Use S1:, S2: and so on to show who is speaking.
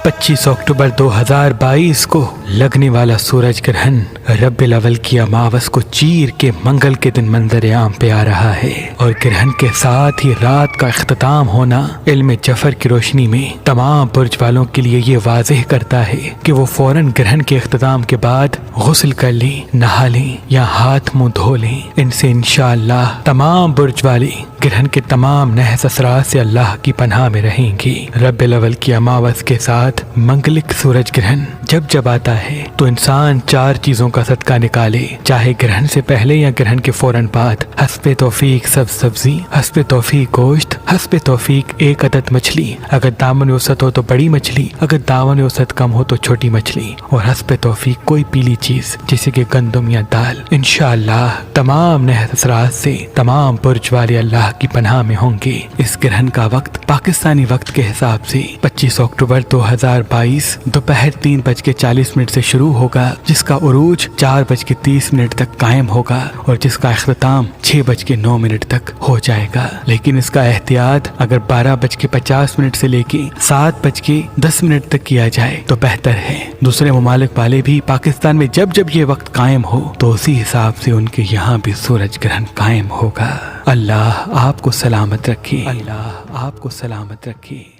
S1: 25 अक्टूबर 2022 को लगने वाला सूरज ग्रहण रब्बिल अव्वल की अमावस को चीर के मंगल के दिन मंजर आम पे आ रहा है और ग्रहण के साथ ही रात का इख्तिताम होना इल्म जफर की रोशनी में तमाम बुर्ज वालों के लिए ये वाज़ेह करता है कि वो फौरन ग्रहण के इख्तिताम के बाद गुस्ल कर लें, नहा लें या हाथ मुंह धो लें। इनसे इंशाअल्लाह तमाम बुर्ज वाले ग्रहण के तमाम नहस असरात से अल्लाह की पनाह में रहेंगे। रब्बिल अव्वल की अमावस के साथ मंगलिक सूरज ग्रहण जब जब आता है तो इंसान 4 चीजों का सदका निकाले, चाहे ग्रहण से पहले या ग्रहण के फौरन बाद। हस्बे तौफीक सब्जी, हस्बे तौफीक गोश्त, हस्बे तौफीक 1 अदद मछली, अगर दामन वसत हो तो बड़ी मछली, अगर दामन वसत कम हो तो छोटी मछली, और हस्बे तौफीक कोई पीली चीज जैसे कि गंदम या दाल। इंशाअल्लाह तमाम नहस असरात से तमाम बुर्ज वाले अल्लाह की पनाह में होंगे। इस ग्रहण का वक्त पाकिस्तानी वक्त के हिसाब से 25 अक्टूबर 2022 दोपहर 3:40 से शुरू होगा, जिसका उरूज 4:30 तक कायम होगा और जिसका इख्तिताम 6:09 तक हो जाएगा। लेकिन इसका एहतियात अगर 12:50 से लेके 7:10 तक किया जाए तो बेहतर है। दूसरे ममालिक वाले भी पाकिस्तान में जब जब ये वक्त कायम हो तो उसी हिसाब से उनके यहाँ भी सूरज ग्रहण कायम होगा। अल्लाह आपको सलामत रखे, अल्लाह आपको सलामत रखे।